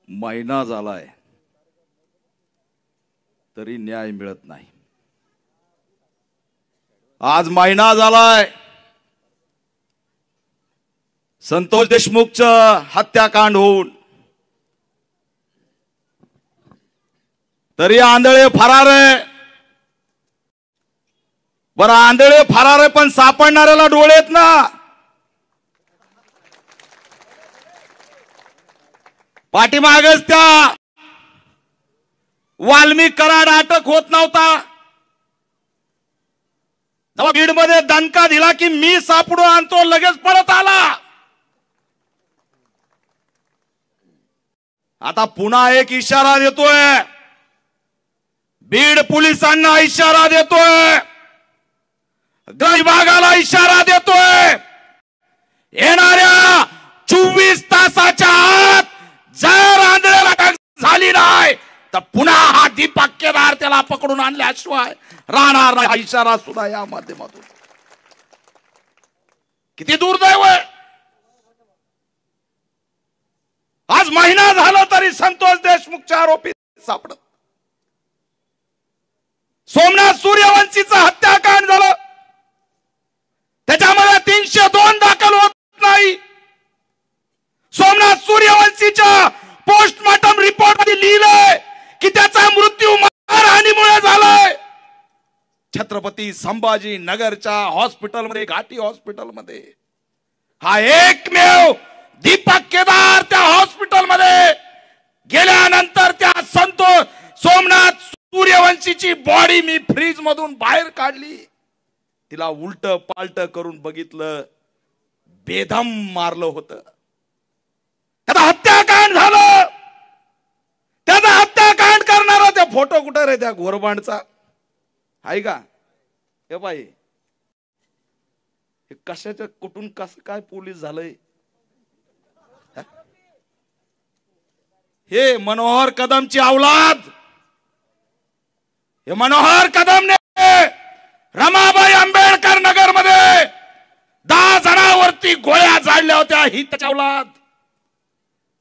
महिना झालाय तरी न्याय मिळत नाही। आज महिना झालाय संतोष देशमुखचं हत्याकांड होऊन, तरी आंधळे फरार आहे। बरं आंधळे फरार आहे पण सापडणाऱ्याला डोळे आहेत ना। पाठीमागच त्या वाल्मिक कराड अटक होत नव्हता, जेव्हा बीडमध्ये दणका दिला की मी सापडून आणतो लगेच पळत आला। आता पुन्हा एक इशारा देतोय, बीड पोलिसांना इशारा देतोय, गृह विभागाला इशारा देतोय, येणाऱ्या 24 तासाच्या आत जर आंधळ्याला अटक झाली नाही तर पुन्हा हा दीपक केदार त्याला पकडून आणल्याशिवाय राहणार नाही, हा इशारा सुद्धा या माध्यमातून। किती दुर्दैव आहे, आज महिना झाला तरी संतोष देशमुखचे आरोपी सापडत। सोमनाथ सूर्यवंशीचं हत्याकांड झालं, त्याच्यामध्ये 302 दाखल होत नाही। सोमनाथ सूर्यवंशीच्या पोस्टमॉर्टम रिपोर्ट मध्ये लिहिलंय की त्याचा मृत्यू मारहाणीमुळे झालाय। छत्रपती संभाजी नगरच्या हॉस्पिटलमध्ये, घाटी हॉस्पिटलमध्ये हा एकमेव दीपक केदार त्या हॉस्पिटलमध्ये गेल्यानंतर त्या सोमनाथ सूर्यवंशीची बॉडी मी फ्रीज मधून बाहेर काढली, तिला उलट पालट करून बघितलं, बेदम मारलं होतं। त्याचा हत्याकांड झालं, त्याचा हत्याकांड करणारा त्या फोटो कुठे रे त्या घोरबांडचा आहे का? हे बाई हे कशाच्या कुठून कसं काय पोलीस झालंय? हे मनोहर कदमची औलाद, हे मनोहर कदमने रमाबाई आंबेडकर नगर मध्ये 10 जणांवरती गोळ्या झाडल्या होत्या, ही त्याची औलाद।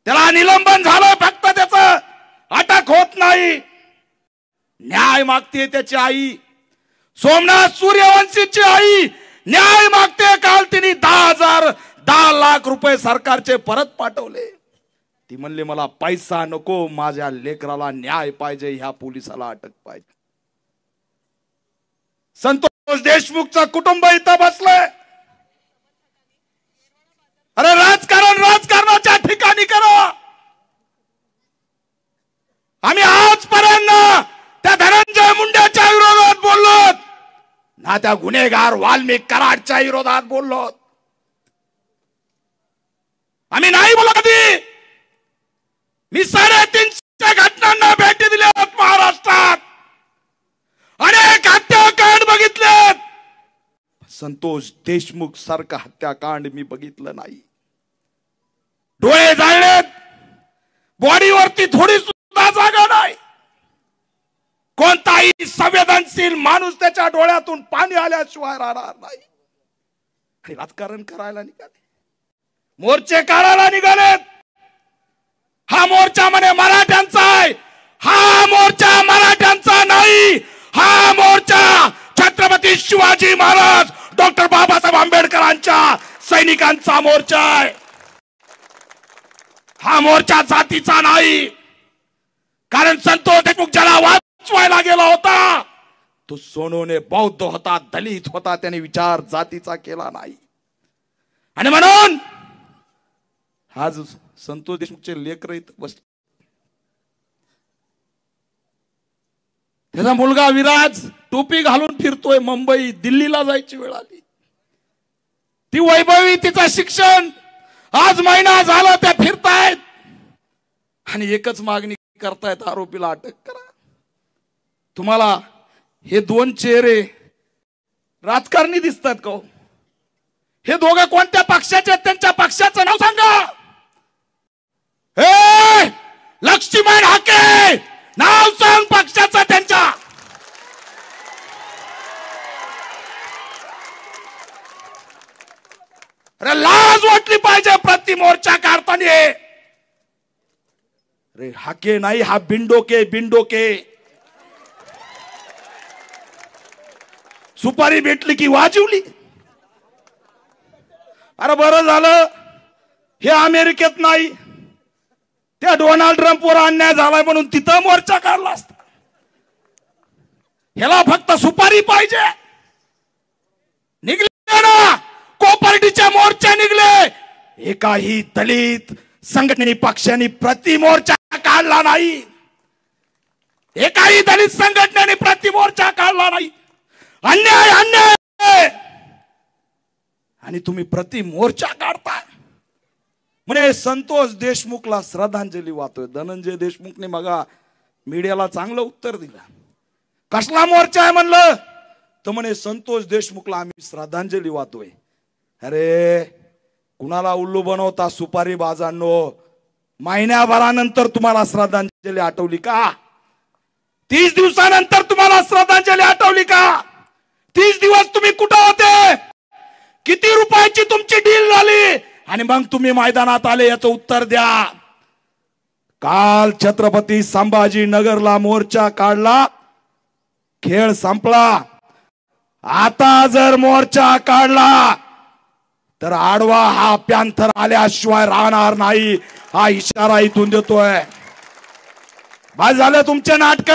त्याला निलंबन झालं, फक्त त्याचं अटक होत नाही। न्याय मागते त्याची आई, सोमनाथ सूर्यवंशीची आई न्याय मागते। काल तिने 10 लाख रुपये सरकारचे परत पाठवले। ती म्हणली मला पैसा नको, माझ्या लेकराला न्याय पाहिजे, ह्या पोलिसाला अटक पाहिजे। संतोष देशमुखचं कुटुंब इथं बसलंय। अरे राजकारण राजकारणाच्या ठिकाणी करा। आम्ही आजपर्यंत त्या धनंजय मुंडेच्या विरोधात बोललो ना, त्या गुन्हेगार वाल्मिक कराडच्या विरोधात बोललो। आम्ही नाही बोलत कधी। मी 350 घटनांना भेटी दिल्या महाराष्ट्रात, अनेक हत्याकांड बघितलेत, संतोष देशमुख सारखा हत्याकांड मी बघितलं नाही। डोळे जाळलेत, बॉडीवरती थोडी सुद्धा जागा नाही। कोणताही संवेदनशील माणूस त्याच्या डोळ्यातून पाणी आल्याशिवाय राहणार नाही। राजकारण करायला निघाले, मोर्चे काढायला निघालेत। हा मोर्चा म्हणे मराठ्यांचा आहे, हा मोर्चा मराठ्यांचा नाही, हा मोर्चा छत्रपती शिवाजी महाराज डॉक्टर बाबासाहेब आंबेडकरांच्या सैनिकांचा मोर्चा आहे। हा मोर्चा जातीचा नाही, कारण संतोष देशमुख ज्याला वाचवायला गेला होता तो सोनूने बौद्ध होता, दलित होता, त्याने विचार जातीचा केला नाही। आणि म्हणून आज संतोष देशमुखचे लेकर इथं बसले, त्याचा मुलगा विराज टोपी घालून फिरतोय, मुंबई दिल्लीला जायची वेळ आली। ती वैभवी तिचं शिक्षण, आज महिना झाला त्या फिरतायत आणि एकच मागणी करतायत, आरोपीला अटक करा। तुम्हाला हे 2 चेहरे राजकारणी दिसतात का? हे दोघं कोणत्या पक्षाचे, त्यांच्या पक्षाचं नाव सांगा। हे लक्ष्मण हाके नाव सांग पक्षाचं त्यांच्या। अरे लाज वाटली पाहिजे प्रति मोर्चा काढताना। रे हाके नाही, हा बिंडोके बिंडोके. सुपारी भेटली की वाजवली. अरे बरं झालं हे अमेरिकेत नाही, त्या डोनाल्ड ट्रम्पवर अन्याय झालाय म्हणून तिथं मोर्चा काढला असता. ह्याला फक्त सुपारी पाहिजे. निघले ना कोपर्डीच्या मोर्चा निघले. एकाही दलित संघटनेने पक्षाने प्रतिमोर्चा काढला नाही. एकाही दलित संघटनेने प्रतिमोर्चा काढला नाही. अन्याय अन्याय. आणि तुम्ही प्रतिमोर्चा काढताय. म्हणे संतोष देशमुखला श्रद्धांजली वाहतोय. धनंजय देशमुखने मगा मीडियाला चांगलं उत्तर दिलं. कसला मोर्चा आहे म्हणलं तर म्हणे संतोष देशमुखला आम्ही श्रद्धांजली वाहतोय. अरे कुणाला उल्लू बनवता सुपारी बाजांनो. महिन्याभरानंतर तुम्हाला श्रद्धांजली आठवली का? 30 दिवसानंतर तुम्हाला श्रद्धांजली आठवली का? 30 दिवस तुम्ही कुठं होते? किती रुपयाची तुमची डील झाली आणि मग तुम्ही मैदानात आले? याचं उत्तर द्या. काल छत्रपती संभाजीनगरला मोर्चा काढला, खेळ संपला. आता जर मोर्चा काढला तर आडवा हा पॅन्थर आल्याशिवाय राहणार नाही, हा इशारा इथून देतोय. बस झाले तुमचे नाटक,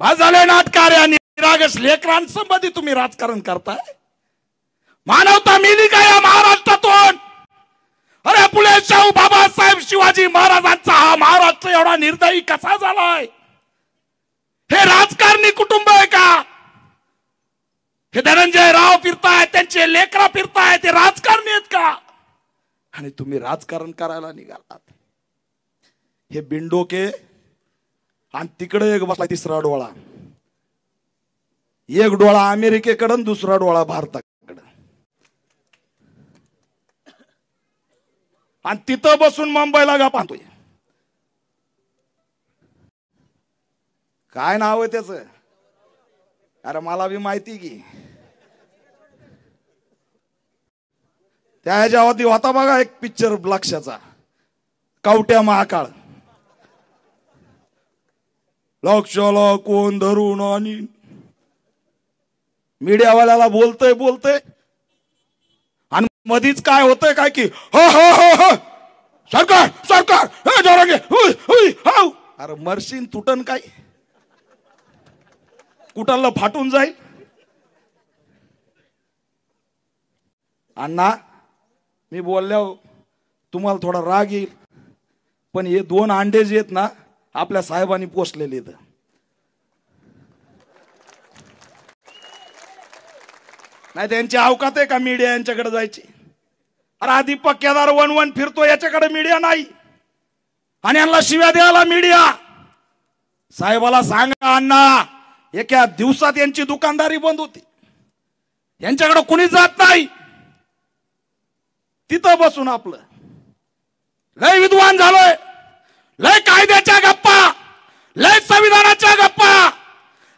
बस झाले नाटक. रे निरागस लेकरांसंबंधी तुम्ही राजकारण करताय. मानवता मिली का या महाराष्ट्रातून? अरे फुले शाहू बाबासाहेब शिवाजी महाराजांचा हा महाराष्ट्र एवढा निर्दयी कसा झालाय? हे राजकारणी कुटुंब आहे का? हे धनंजय राव फिरताय, त्यांचे लेकरा फिरताय, ते राजकारणी आहेत का? आणि तुम्ही राजकारण करायला निघालात. हे बिंडोके. आणि तिकडे एक बसला तिसरा डोळा. एक डोळा अमेरिकेकडे, दुसरा डोळा भारताकडे. आणि तिथं बसून मुंबईला गा पाहतोय. काय नाव आहे त्याच? अरे मला बी माहिती की. त्या ह्याच्यावरती होता बघा एक पिक्चर लक्षाचा, कवट्या महाकाळ. लक्षाला कोण धरून आणि मीडियावाल्याला बोलतय आणि मधीच काय होतंय काय की हो हो हो हो सरकार सरकार हे जोरांगे हुई हुई हाव. अरे मर्शीन तुटन काय, कुठाला फाटून जाईल. अण्णा मी बोलल्यावर तुम्हाला थोडा राग येईल, पण हे 2 अंडे जे आहेत ना आपल्या साहेबांनी पोचलेले आहेत. नाही त्यांची अवकात आहे का मीडिया यांच्याकडे जायची? अरे आधी पक्क्यादार वन फिरतो, याच्याकडे मीडिया नाही. आणि यांना शिव्या द्यायला मीडिया. साहेबाला सांगा अण्णा एका दिवसात यांची दुकानदारी बंद होती. यांच्याकडे कुणी जात नाही. तिथं बसून आपलं लय विद्वान झालोय, लय कायद्याच्या गप्पा, लय संविधानाच्या गप्पा.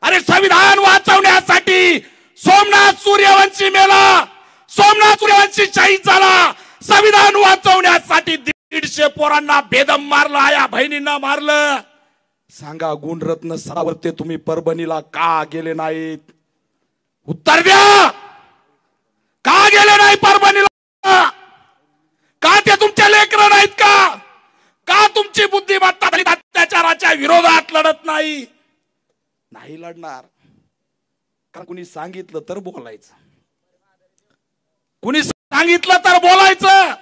अरे संविधान वाचवण्यासाठी सोमनाथ सूर्यवंशी मेला, सोमनाथ सूर्यवंशी शहीद झाला. संविधान वाचवण्यासाठी 150 पोरांना बेदम मारला, या बहिणींना मारलं. सांगा गुणरत्न सावरते तुम्ही परभणीला का गेले नाहीत? उत्तर द्या. का गेले नाही परभणीला? का ते तुमचे लेकरं नाहीत का? का तुमची बुद्धिमत्ता दलित अत्याचाराच्या विरोधात लढत नाही? नाही लढणार. कारण कुणी सांगितलं तर बोलायचं, कुणी सांगितलं तर बोलायचं.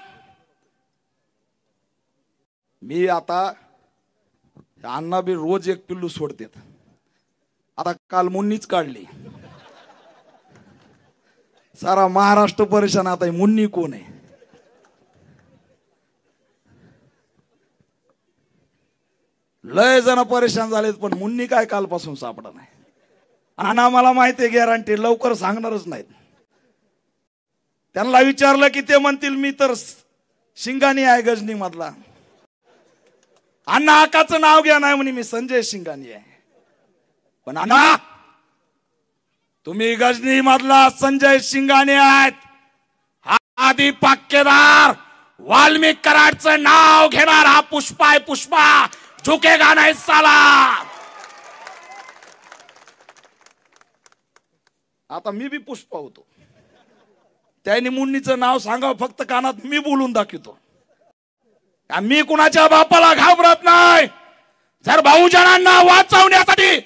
मी आता अण्णा बी रोज एक पिल्लू सोडतात. आता काल मुन्नीच काढली. सारा महाराष्ट्र परेशान. आता मुन्नी कोण आहे? लय जण परेशान झालेत, पण मुन्नी काय कालपासून सापडा नाही. आणि आम्हाला माहिती आहे गॅरंटी लवकर सांगणारच नाहीत. त्यांना विचारलं की ते म्हणतील मी तर शिंगाणी आहे गजनी मधला. अण्णा आकाचं नाव घ्या नाही म्हणे मी संजय शिंगाणी आहे. पण अण्णा तुम्ही गजनी मधला संजय शिंगाणी आहेत. आधी पक्केदार वाल्मिक कराडचं नाव घेणार हा पुष्पा आहे, पुष्पा झुकेगा नाही साला. आता मी बी पुष्पा होतो. त्याने मुन्नीचं नाव सांगावं फक्त कानात, मी बोलून दाखवतो. मी कुणाच्या बापाला घाबरत नाही. जर बहुजनांना वाचवण्यासाठी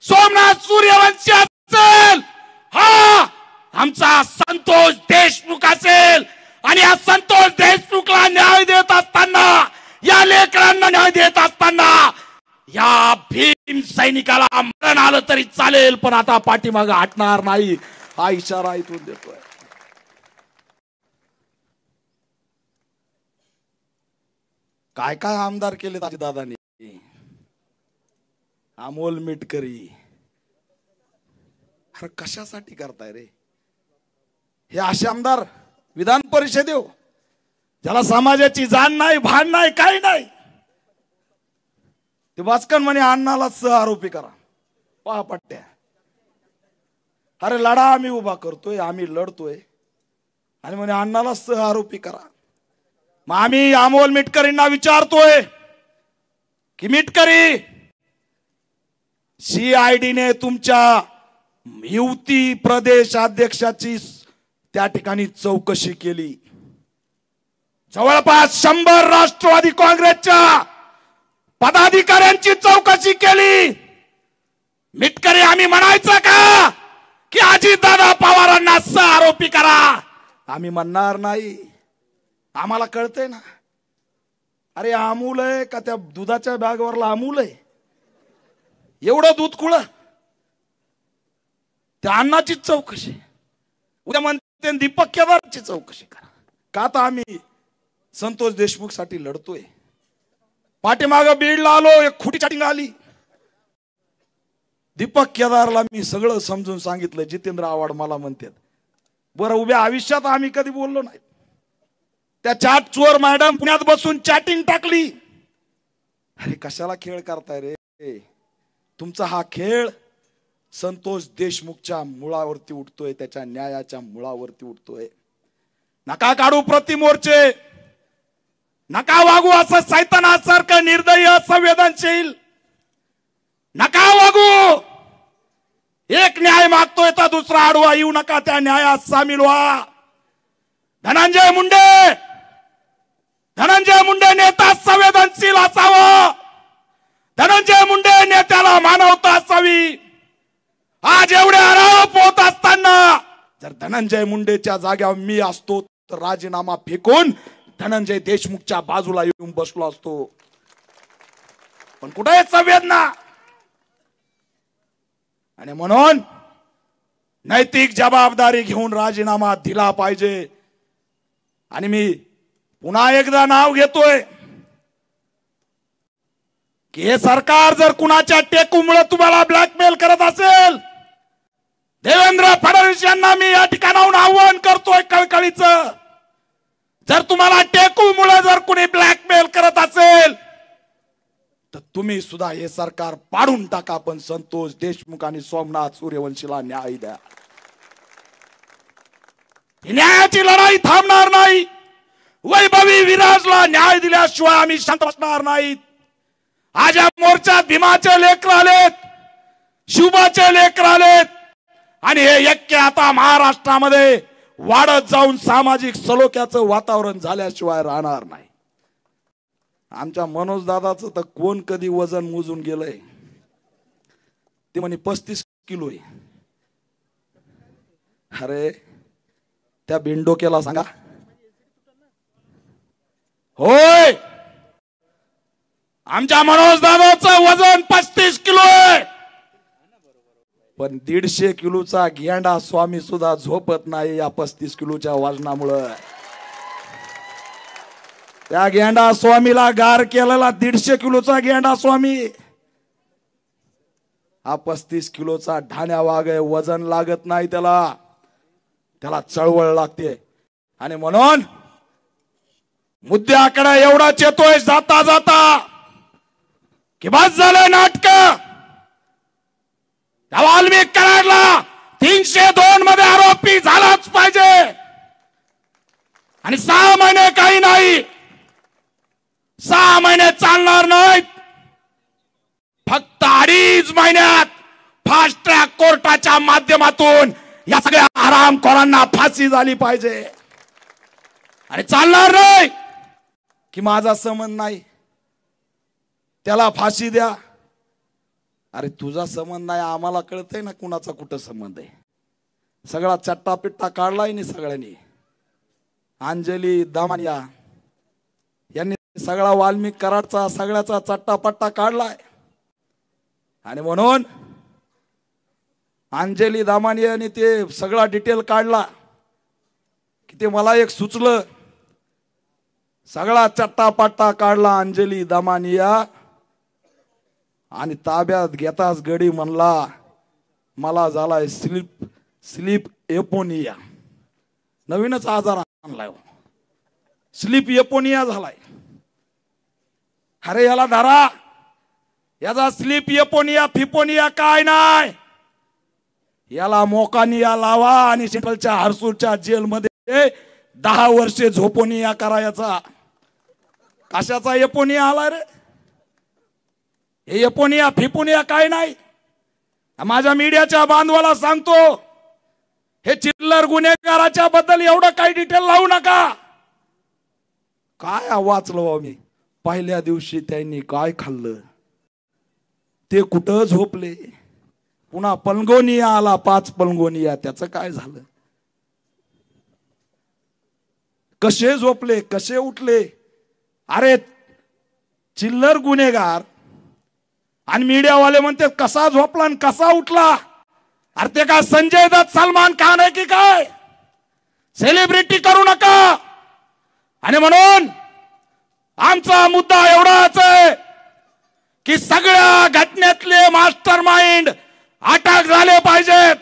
सोमनाथ सूर्यवंशी असेल, हा आमचा संतोष देशमुख असेल. आणि या संतोष देशमुखला न्याय देत असताना, या लेकरांना न्याय देत असताना, या भीम सैनिकाला मरण आलं तरी चालेल, पण आता पाठीमागे हटणार नाही, हा इशारा इथून देतोय. काय काय आमदार केले दादांनी. अमोल मिटकरी, अरे कशासाठी करताय रे हे असे आमदार विधान परिषदेव, ज्याला समाजाची जाण नाही, भान नाही, काही नाही. ते वाचकन म्हणे अण्णाला सह आरोपी करा. पहा पट्ट्या, अरे लढा आम्ही उभा करतोय, आम्ही लढतोय, आणि म्हणे अण्णाला सह आरोपी करा. मग आम्ही अमोल मिटकरींना विचारतोय की मिटकरी, CID ने तुमच्या युती प्रदेश अध्यक्षाची त्या ठिकाणी चौकशी केली. जवळपास 100 राष्ट्रवादी काँग्रेसच्या पदाधिकाऱ्यांची चौकशी केली. मिटकरी आम्ही म्हणायचं का की अजितदादा पवारांना सह आरोपी करा? आम्ही म्हणणार नाही. आम्हाला कळतंय ना. अरे अमूल आहे का त्या दुधाच्या बॅगवरला अमूल आहे? एवढं दूध कुळ? त्या अन्नाची चौकशी, उद्या म्हणते दीपक केदारची चौकशी करा. का तर आम्ही संतोष देशमुख साठी लढतोय. पाठीमागं बीडला आलो, एक खोटी चॅटिंग आली. दीपक केदारला मी सगळं समजून सांगितलं. जितेंद्र आव्हाड मला म्हणतात, बरं उभ्या आयुष्यात आम्ही कधी बोललो नाही. त्या चॅट चोर मॅडम पुण्यात बसून चॅटिंग टाकली. अरे कशाला खेळ करताय रे? तुमचा हा खेळ संतोष देशमुखच्या मुळावरती उठतोय, त्याच्या न्यायाच्या मुळावरती उठतोय. नका काढू प्रतिमोर्चे, नका वागू असं सैतानासारखं निर्दयी असंवेदनशील, नका वागू. एक न्याय मागतोय तर दुसरा आडवा येऊ नका, त्या न्यायात सामील व्हा. धनंजय मुंडे नेता संवेदनशील असावं. धनंजय मुंडे नेत्याला मानवता असावी. आज एवढे आरोप होत असताना जर धनंजय मुंडेच्या जाग्यावर मी असतो तर राजीनामा फेकून धनंजय देशमुखच्या बाजूला येऊन बसलो असतो. पण कुठे संवेदना? आणि म्हणून नैतिक जबाबदारी घेऊन राजीनामा दिला पाहिजे. आणि मी पुन्हा एकदा नाव घेतोय की हे सरकार जर कुणाच्या टेकूमुळे तुम्हाला ब्लॅकमेल करत असेल, देवेंद्र फडणवीस यांना मी या ठिकाणाहून आव्हान करतोय कळकळीचं, जर तुम्हाला टेकूमुळे जर कुणी ब्लॅकमेल करत असेल तर तुम्ही सुद्धा हे सरकार पाडून टाका, पण संतोष देशमुख आणि सोमनाथ सूर्यवंशीला न्याय द्या. न्यायाची लढाई थांबणार नाही. वैभवी विराजला न्याय दिल्याशिवाय आम्ही शांत बसणार नाहीत. आज या मोर्चात भीमाचे लेकर आलेत, शिवबाचे लेकर आलेत, आणि हे यज्ञ आता महाराष्ट्रामध्ये वाढत जाऊन सामाजिक सलोख्याचं वातावरण झाल्याशिवाय राहणार नाही. आमच्या मनोज दादाचं तर कोण कधी वजन मोजून गेलंय? ते म्हणे 35 किलो आहे. अरे त्या बिंडोकेला सांगा. होय, आमच्या मनोज दादाचं वजन 35 किलो आहे, पण 150 किलोचा गेंडा स्वामी सुद्धा झोपत नाही या 35 किलोच्या वजनामुळे. त्या गेंडा स्वामीला गार केलेला 150 किलोचा गेंडा स्वामी हा 35 किलोचा ढाण्या वाघ आहे. वजन लागत नाही त्याला, त्याला चळवळ लागते. आणि म्हणून मुद्द्याकडे एवढाच येतोय जाता जाता की बस झालं नाटक. वाल्मिक कराडला 302 मध्ये आरोपी झालाच पाहिजे. आणि 6 महिने काय काही नाही. 6 महिने चालणार नाहीत. फक्त 2.5 महिन्यात फास्ट ट्रॅक कोर्टाच्या माध्यमातून या सगळ्या हरामखोरांना फाशी झाली पाहिजे. आणि चालणार नाही की माझा संबंध नाही त्याला फाशी द्या. अरे तुझा संबंध नाही आम्हाला कळतंय ना कुणाचा कुठं संबंध आहे. सगळा चट्टापिट्टा काढलाय नि सगळ्यांनी. अंजली दामानिया यांनी सगळा वाल्मिक कराडचा सगळ्याचा चट्टापट्टा काढलाय. आणि म्हणून अंजली दामानियाने ते सगळा डिटेल काढला की ते मला एक सुचलं. सगळा चट्टापट्टा काढला अंजली दामानिया आणि ताब्यात घेताच गडी म्हणला मला झालाय स्लीप एपोनिया. नवीनच आजार आणलाय स्लीप एपोनिया झालाय. अरे याला धरा. याचा स्लीप एपोनिया फिपोनिया काय नाही. याला मोकानिया लावा आणि सेंट्रलच्या हरसूरच्या जेलमध्ये 10 वर्षे झोपोनिया करायचा. कशाचा एपोनिया आला रे. हे एपोनिया फिपोनिया काय नाही. माझ्या मीडियाच्या बांधवाला सांगतो हे चिल्लर गुन्हेगाराच्या बद्दल एवढं काही डिटेल लावू नका. काय वाचलो मी. पहिल्या दिवशी त्यांनी काय खाल्लं ते कुठं झोपले. पुन्हा पलंगोनिया आला 5 पलंगोनिया त्याचं काय झालं. कसे झोपले कसे उठले. अरे चिल्लर गुन्हेगार आणि मीडियावाले म्हणते कसा झोपला आणि कसा उठला. अरे ते काय संजय दत्त सलमान खान आहे की काय. सेलिब्रिटी करू नका. आणि म्हणून आमचा मुद्दा एवढाच आहे की सगळ्या घटनेतले मास्टर माइंड अटक झाले पाहिजेत.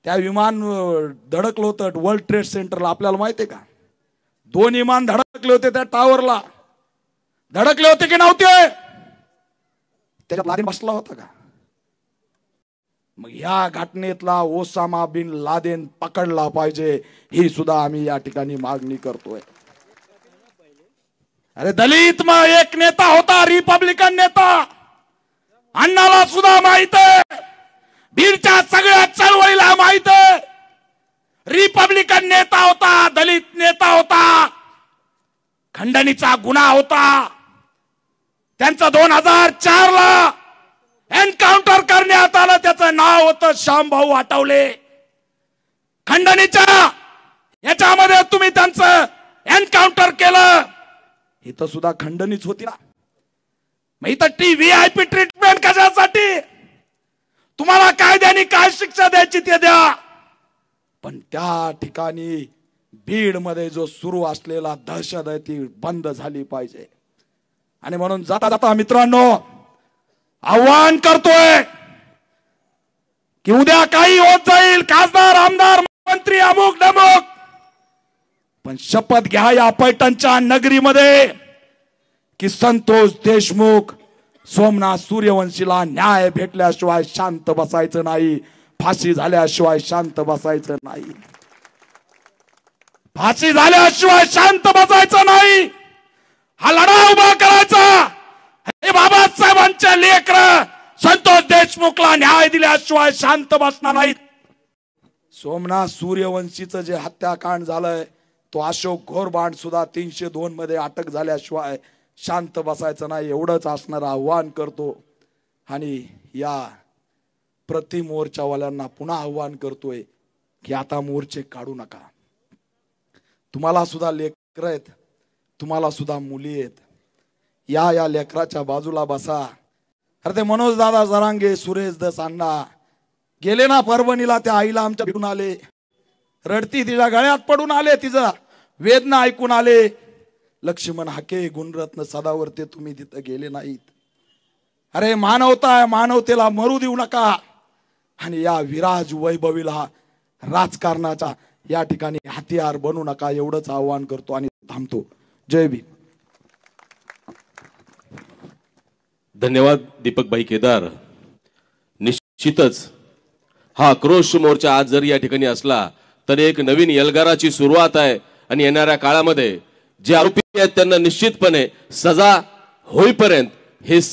त्या विमान धडकलं होतं वर्ल्ड ट्रेड सेंटरला आपल्याला माहिती आहे का. 2 विमान धडकले होते त्या टावरला. धडकले होते की नव्हते. त्याच्यात लादेन बसला होता का. मग या घटनेतला ओसामा बिन लादेन पकडला पाहिजे ही सुद्धा आम्ही या ठिकाणी मागणी करतोय. अरे दलित मग एक नेता होता रिपब्लिकन नेता. अण्णाला सुद्धा माहित आहे. बीडच्या सगळ्या चळवळीला माहित आहे. रिपब्लिकन नेता होता दलित नेता होता. खंडणीचा गुन्हा होता. त्यांचं 2004 ला एन्काउंटर करण्यात आलं. त्याचं नाव होतं श्यामभाऊ आठवले. खंडणीच्या याच्यामध्ये तुम्ही त्यांचं एन्काउंटर केलं. इथं सुद्धा खंडणीच होती ना. मग इथं VIP ट्रीटमेंट कशासाठी. तुम्हाला कायद्याने काय शिक्षा द्यायची ते द्या. पण त्या ठिकाणी बीड मध्ये जो सुरू असलेला दहशत आहे ती बंद झाली पाहिजे. आणि म्हणून जाता जाता मित्रांनो आव्हान करतोय की उद्या काही होत जाईल खासदार आमदार मंत्री अमुक डमुक पण शपथ घ्या या पैठणच्या नगरीमध्ये की संतोष देशमुख सोमनाथ सूर्यवंशीला न्याय भेटल्याशिवाय शांत बसायचं नाही. फाशी झाल्याशिवाय शांत बसायचं नाही. फाशी झाल्याशिवाय शांत बसायचं नाही. हा लढा उभा करायचा. हे बाबासाहेबांचे लेकर संतोष देशमुखला न्याय दिल्याशिवाय शांत बसणार नाहीत. सोमनाथ सूर्यवंशीचं जे हत्याकांड झालंय तो अशोक घोरबांड सुद्धा 302 मध्ये अटक झाल्याशिवाय शांत बसायचं नाही. एवढंच असणार आव्हान करतो. आणि या प्रति मोर्चावाल्यांना पुन्हा आव्हान करतोय की आता मोर्चे काढू नका. तुम्हाला सुद्धा लेकर आहेत. तुम्हाला सुद्धा मुली आहेत. या लेकराच्या बाजूला बसा. अरे ते मनोज दादा जरांगे सुरेश दस अण्णा गेले ना परभणीला. त्या आईला आमच्या भेटून आले. रडती तिच्या गळ्यात पडून आले. तिचा वेदना ऐकून आले. लक्ष्मण हाके गुणरत्न सदावर्ते तुम्ही तिथं गेले नाहीत. अरे मानवता आहे. मानवतेला मरू देऊ नका. आणि या विराज वैभवीला राजकारणाचा या ठिकाणी हत्यार बनू नका. एवढंच आव्हान करतो आणि थांबतो. जय भीम. धन्यवाद दीपक भाई केदार. निश्चितच हा आक्रोश मोर्चा आज जर या ठिकाणी असला तर एक नवीन एल्गाराची सुरुवात आहे. आणि येणाऱ्या काळामध्ये जे आरोपी आहेत त्यांना निश्चितपणे सजा होईपर्यंत हे